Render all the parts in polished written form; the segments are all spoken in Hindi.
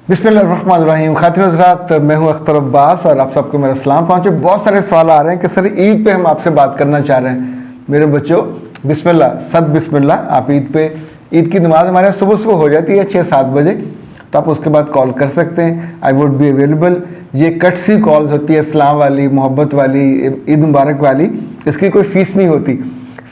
बिस्मिल्लाहिर्रहमानिर्रहीम। खातिन हज़रात, मैं हूं अख्तर अब्बास और आप सबको मेरा सलाम पहुंचे। बहुत सारे सवाल आ रहे हैं कि सर ईद पे हम आपसे बात करना चाह रहे हैं। मेरे बच्चों, बिस्मिल्लाह, सद बिस्मिल्लाह। आप ईद की नमाज हमारे यहाँ सुबह सुबह हो जाती है 6-7 बजे, तो आप उसके बाद कॉल कर सकते हैं। I would be available. ये कटसी कॉल्स होती है, इस्लाम वाली, मोहब्बत वाली, ईद मुबारक वाली। इसकी कोई फ़ीस नहीं होती।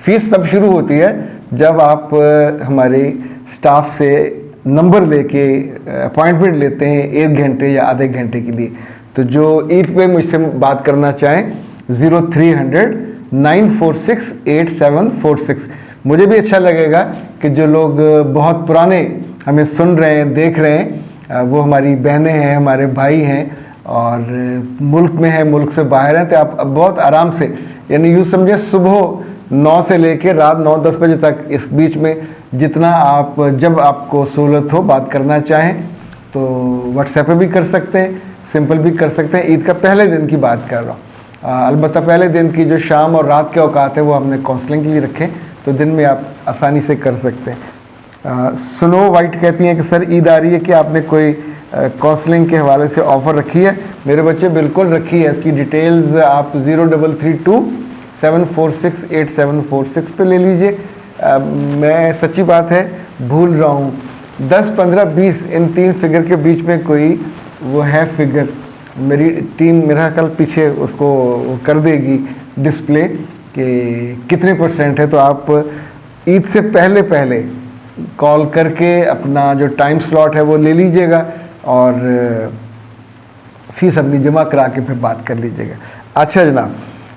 फ़ीस तब शुरू होती है जब आप हमारे स्टाफ से नंबर लेके अपॉइंटमेंट लेते हैं 1 घंटे या आधे घंटे के लिए। तो जो ईद पे मुझसे बात करना चाहें 0300 946 8746। मुझे भी अच्छा लगेगा कि जो लोग बहुत पुराने हमें सुन रहे हैं, देख रहे हैं, वो हमारी बहनें हैं, हमारे भाई हैं और मुल्क में हैं, मुल्क से बाहर हैं। तो आप बहुत आराम से, यानी यूँ समझे, सुबह 9 से लेकर रात 9-10 बजे तक, इस बीच में जितना आप, जब आपको सहूलत हो, बात करना चाहें तो व्हाट्सएप पे भी कर सकते हैं, सिंपल भी कर सकते हैं। ईद का पहले दिन की बात कर रहा हूँ। अलबत्ता पहले दिन की जो शाम और रात के औकात है वो हमने काउंसलिंग के लिए रखे, तो दिन में आप आसानी से कर सकते हैं। स्नो वाइट कहती हैं कि सर ईद आ रही है कि आपने कोई काउंसलिंग के हवाले से ऑफ़र रखी है? मेरे बच्चे, बिल्कुल रखी है। इसकी डिटेल्स आप 0332 746 8746 पे ले लीजिए। मैं सच्ची बात है भूल रहा हूँ, 10, 15, 20 इन 3 फिगर के बीच में कोई वो है फिगर। मेरी टीम मेरा कल पीछे उसको कर देगी डिस्प्ले कि कितने % है। तो आप ईद से पहले पहले कॉल करके अपना जो टाइम स्लॉट है वो ले लीजिएगा और फीस अपनी जमा करा के फिर बात कर लीजिएगा। अच्छा जनाब,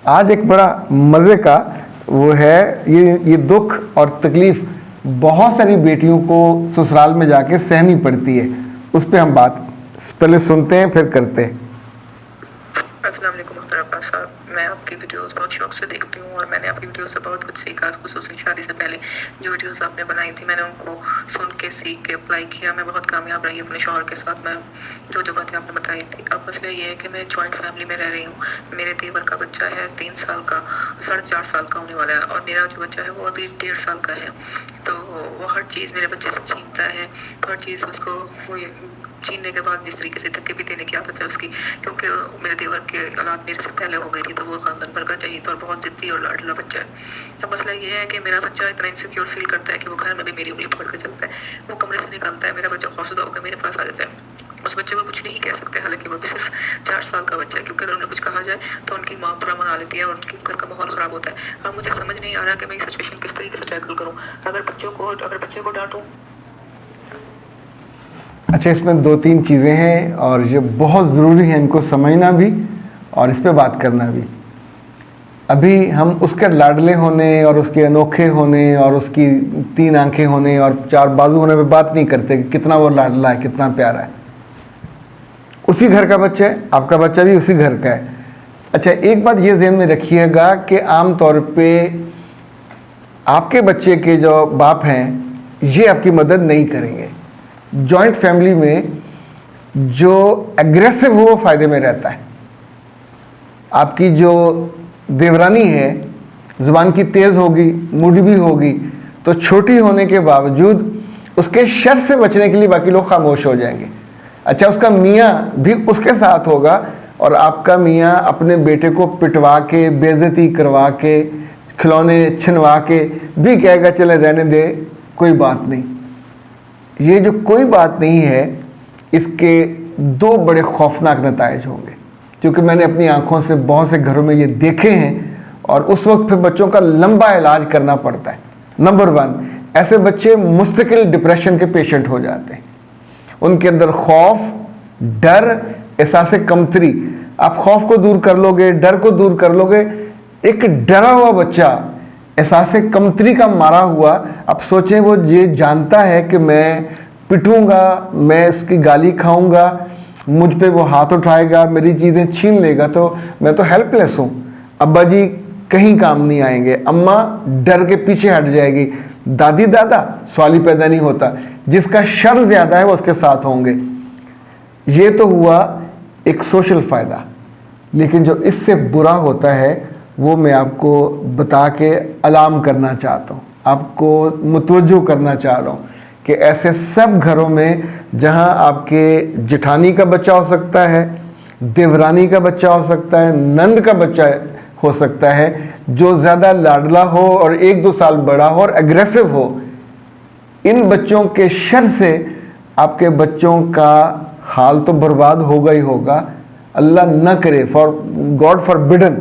आज एक बड़ा मज़े का वो है, ये दुख और तकलीफ़ बहुत सारी बेटियों को ससुराल में जाके सहनी पड़ती है। उस पर हम बात पहले सुनते हैं फिर करते हैं। अस्सलाम वालेकुम अख्तर अब्बास साहब, मैं आपकी वीडियोस बहुत शौक से देखती हूँ और मैंने आपकी वीडियोस से बहुत कुछ सीखा। खुसूसन शादी से पहले जो वीडियोस आपने बनाई थी, मैंने उनको सुन के, सीख के अप्लाई किया। मैं बहुत कामयाब रही अपने शौहर के साथ। मैं जो बातें आपने बताई थी। अब मसला ये है कि मैं जॉइंट फैमिली में रह रही हूँ। मेरे देवर का बच्चा है 3 साल का, 4.5 साल का होने वाला है, और मेरा जो बच्चा है वो अभी 1.5 साल का है। तो वो हर चीज़ मेरे बच्चे से छीनता है, हर चीज़ उसको वो छीनने के बाद जिस तरीके से धक्के भी देने की आदत है उसकी, क्योंकि मेरे देवर के औलाद मेरे से पहले हो गई थी, तो वो ख़ानदान भर का चाहिए था और बहुत ज़िद्दी और लाडला बच्चा है। अब मसला ये है कि मेरा बच्चा इतना इनसिक्योर फील करता है कि वो घर में भी मेरी उंगली पकड़ के चलता है। वो कमरे से निकलता है, मेरा बच्चा खौफजदा होकर मेरे पास आ जाता है। उस बच्चे को कुछ नहीं कह सकते, हालांकि वो भी सिर्फ 4 साल का बच्चा है, क्योंकि अगर उन्हें कुछ कहा जाए तो उनकी माँ बुरा मना लेती है और उनके घर का माहौल ख़राब होता है। अब मुझे समझ नहीं आ रहा कि मैं ये सिचुएशन किस तरीके से टैकल करूँ। अगर बच्चे को डांटूँ। अच्छा, इसमें 2-3 चीज़ें हैं और ये बहुत ज़रूरी है इनको समझना भी और इस पे बात करना भी। अभी हम उसके लाडले होने और उसके अनोखे होने और उसकी 3 आंखें होने और 4 बाजू होने पे बात नहीं करते कि कितना वो लाडला है, कितना प्यारा है। उसी घर का बच्चा है, आपका बच्चा भी उसी घर का है। अच्छा, एक बात ये ज़हन में रखिएगा कि आम तौर पे आपके बच्चे के जो बाप हैं ये आपकी मदद नहीं करेंगे। जॉइंट फैमिली में जो एग्रेसिव हो वो फ़ायदे में रहता है। आपकी जो देवरानी है ज़ुबान की तेज़ होगी, मूडी भी होगी, तो छोटी होने के बावजूद उसके शर से बचने के लिए बाकी लोग खामोश हो जाएंगे। अच्छा, उसका मियाँ भी उसके साथ होगा और आपका मियाँ अपने बेटे को पिटवा के, बेइज्जती करवा के, खिलौने छिनवा के भी कहेगा चले रहने दे, कोई बात नहीं। ये जो कोई बात नहीं है, इसके 2 बड़े खौफनाक नताइज होंगे, क्योंकि मैंने अपनी आंखों से बहुत से घरों में ये देखे हैं और उस वक्त फिर बच्चों का लंबा इलाज करना पड़ता है। नंबर 1, ऐसे बच्चे मुस्तकिल डिप्रेशन के पेशेंट हो जाते हैं। उनके अंदर खौफ, डर, एहसास कमतरी। आप खौफ को दूर कर लोगे, डर को दूर कर लोगे, एक डरा हुआ बच्चा, एहसास कमतरी का मारा हुआ, आप सोचें वो ये जानता है कि मैं पिटूंगा, मैं इसकी गाली खाऊंगा, मुझ पे वो हाथ उठाएगा, मेरी चीज़ें छीन लेगा, तो मैं तो हेल्पलेस हूँ। अब्बा जी कहीं काम नहीं आएंगे, अम्मा डर के पीछे हट जाएगी, दादी दादा सवाल ही पैदा नहीं होता। जिसका शर ज़्यादा है वो उसके साथ होंगे। ये तो हुआ एक सोशल फ़ायदा, लेकिन जो इससे बुरा होता है वो मैं आपको बता के अलार्म करना चाहता हूँ, आपको मुतवज्जो करना चाह रहा हूँ कि ऐसे सब घरों में जहां आपके जेठानी का बच्चा हो सकता है, देवरानी का बच्चा हो सकता है, नंद का बच्चा हो सकता है, जो ज़्यादा लाडला हो और 1-2 साल बड़ा हो और एग्रेसिव हो, इन बच्चों के शर से आपके बच्चों का हाल तो बर्बाद होगा ही होगा। अल्लाह न करे, फॉर गॉड फॉरबिडन,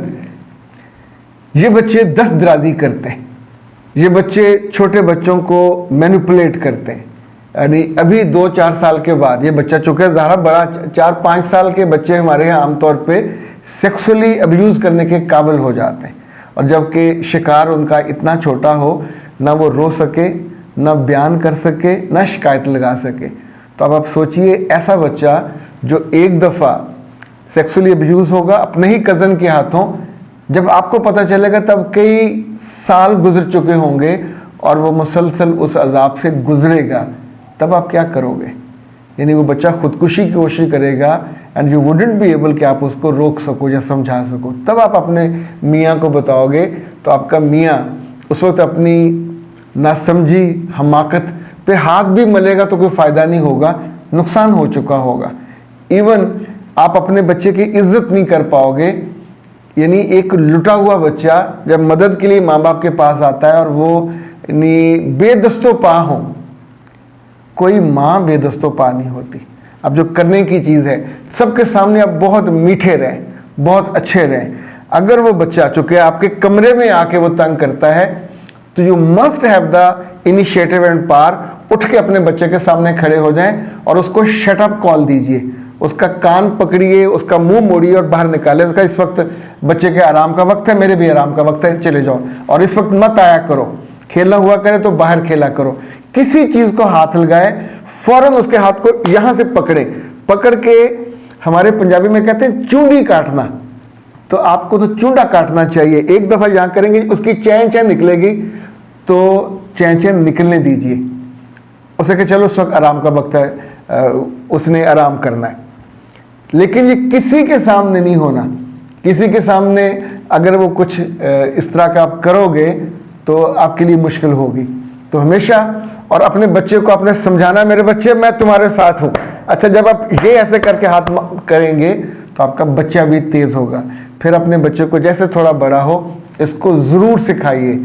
ये बच्चे दस्तदराजी करते हैं, ये बच्चे छोटे बच्चों को मैनिपुलेट करते हैं। यानी अभी 2-4 साल के बाद ये बच्चा, चूँकि ज़्यादा बड़ा 4-5 साल के बच्चे हमारे यहाँ आमतौर पे सेक्सुअली अब्यूज़ करने के काबिल हो जाते हैं, और जबकि शिकार उनका इतना छोटा हो, ना वो रो सके, ना बयान कर सके, ना शिकायत लगा सके। तो अब आप सोचिए, ऐसा बच्चा जो एक दफ़ा सेक्सुअली अब्यूज़ होगा अपने ही कज़न के हाथों, जब आपको पता चलेगा तब कई साल गुजर चुके होंगे और वो मुसलसल उस अजाब से गुजरेगा, तब आप क्या करोगे? यानी वो बच्चा खुदकुशी की कोशिश करेगा and you wouldn't be able कि आप उसको रोक सको या समझा सको। तब आप अपने मियाँ को बताओगे तो आपका मियाँ उस वक्त अपनी नासमझी हमाकत पे हाथ भी मलेगा तो कोई फ़ायदा नहीं होगा, नुकसान हो चुका होगा। इवन आप अपने बच्चे की इज्जत नहीं कर पाओगे। यानी एक लुटा हुआ बच्चा जब मदद के लिए माँ बाप के पास आता है और वो यानी बेदस्तो पा हो, कोई माँ बेदस्तो पा नहीं होती। अब जो करने की चीज़ है, सबके सामने आप बहुत मीठे रहें, बहुत अच्छे रहें। अगर वो बच्चा चूँकि आपके कमरे में आके वो तंग करता है, तो you must have the initiative and power, उठ के अपने बच्चे के सामने खड़े हो जाएं और उसको शट अप कॉल दीजिए, उसका कान पकड़िए, उसका मुंह मोड़िए और बाहर निकाले। उसका इस वक्त बच्चे के आराम का वक्त है, मेरे भी आराम का वक्त है, चले जाओ, और इस वक्त मत आया करो। खेलना हुआ करे तो बाहर खेला करो। किसी चीज़ को हाथ लगाए, फौरन उसके हाथ को यहाँ से पकड़ के, हमारे पंजाबी में कहते हैं चूंडी काटना, तो आपको तो चूंडा काटना चाहिए। एक दफ़ा यहाँ करेंगे, उसकी चैन चैन निकलेगी तो चैन चैन निकलने दीजिए उसे कि चलो उस वक्त आराम का वक्त है, उसने आराम करना है। लेकिन ये किसी के सामने नहीं होना। किसी के सामने अगर वो कुछ इस तरह का आप करोगे तो आपके लिए मुश्किल होगी। तो हमेशा और अपने बच्चे को आपने समझाना, मेरे बच्चे मैं तुम्हारे साथ हूँ। अच्छा, जब आप ये ऐसे करके हाथ करेंगे तो आपका बच्चा भी तेज़ होगा। फिर अपने बच्चे को जैसे थोड़ा बड़ा हो, इसको ज़रूर सिखाइए,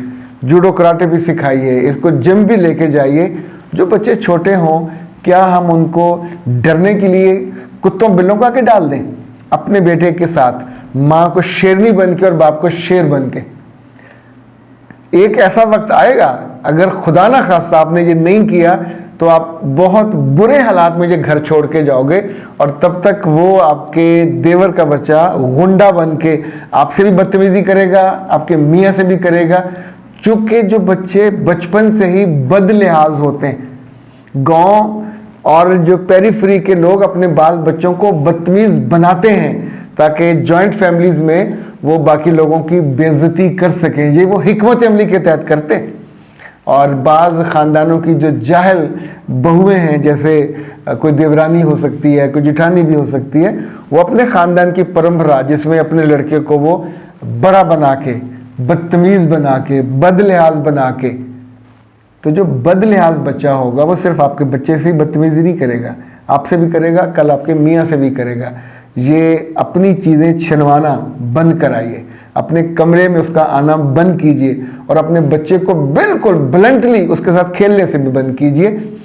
जूडो कराटे भी सिखाइए, इसको जिम भी लेके जाइए। जो बच्चे छोटे हों, क्या हम उनको डरने के लिए कुत्तों बिल्लों को आके डाल दें? अपने बेटे के साथ माँ को शेरनी बन के और बाप को शेर बन के। एक ऐसा वक्त आएगा, अगर खुदा ना खास्ता आपने ये नहीं किया तो आप बहुत बुरे हालात में ये घर छोड़ के जाओगे, और तब तक वो आपके देवर का बच्चा गुंडा बन के आपसे भी बदतमीजी करेगा, आपके मियाँ से भी करेगा। चूँकि जो बच्चे बचपन से ही बदलिहाज होते हैं, गांव और जो पेरीफ्री के लोग अपने बाल बच्चों को बदतमीज बनाते हैं ताकि जॉइंट फैमिलीज में वो बाकी लोगों की बेइज्जती कर सकें। ये वो हिकमत अमली के तहत करते हैं। और बाज़ ख़ानदानों की जो जाहिल बहुएं हैं, जैसे कोई देवरानी हो सकती है, कोई जिठानी भी हो सकती है, वो अपने ख़ानदान की परंपरा जिसमें अपने लड़के को वो बड़ा बना के, बदतमीज़ बना के, बदलिहाज बना के, तो जो बदलिहाज बच्चा होगा वो सिर्फ आपके बच्चे से ही बदतमीज़ी नहीं करेगा, आपसे भी करेगा, कल आपके मियाँ से भी करेगा। ये अपनी चीज़ें छिनवाना बंद कराइए, अपने कमरे में उसका आना बंद कीजिए, और अपने बच्चे को बिल्कुल ब्लंटली उसके साथ खेलने से भी बंद कीजिए।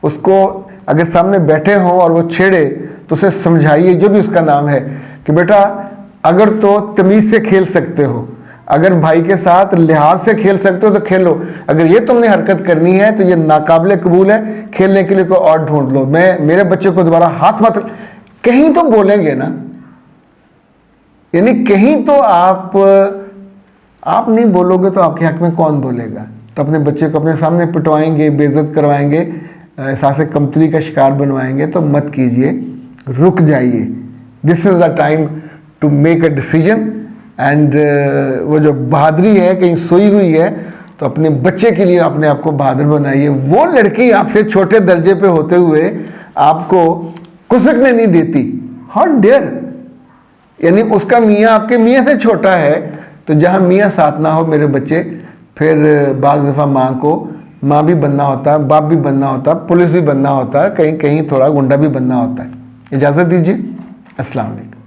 उसको अगर सामने बैठे हों और वो छेड़े तो उसे समझाइए, जो भी उसका नाम है, कि बेटा अगर तो तमीज़ से खेल सकते हो, अगर भाई के साथ लिहाज से खेल सकते हो तो खेलो, अगर ये तुमने हरकत करनी है तो ये नाकाबिले कबूल है, खेलने के लिए कोई और ढूंढ लो। मेरे बच्चे को दोबारा हाथ मत, कहीं तो बोलेंगे ना, यानी कहीं तो आप नहीं बोलोगे तो आपके हक में कौन बोलेगा? तो अपने बच्चे को अपने सामने पिटवाएंगे, बेइज्जत करवाएंगे, एहसास कमतरी का शिकार बनवाएंगे, तो मत कीजिए, रुक जाइए। This is the time to make a decision. And वो जो बहादुरी है कहीं सोई हुई है, तो अपने बच्चे के लिए अपने आप को बहादुर बनाइए। वो लड़की आपसे छोटे दर्जे पे होते हुए आपको कुसकने नहीं देती, हाउ डेयर। यानी उसका मियाँ आपके मियाँ से छोटा है, तो जहाँ मियाँ साथ ना हो मेरे बच्चे, फिर बाज़ दफ़ा माँ को माँ भी बनना होता है, बाप भी बनना होता है, पुलिस भी बनना होता है, कहीं कहीं थोड़ा गुंडा भी बनना होता है। इजाज़त दीजिए, अस्सलाम वालेकुम।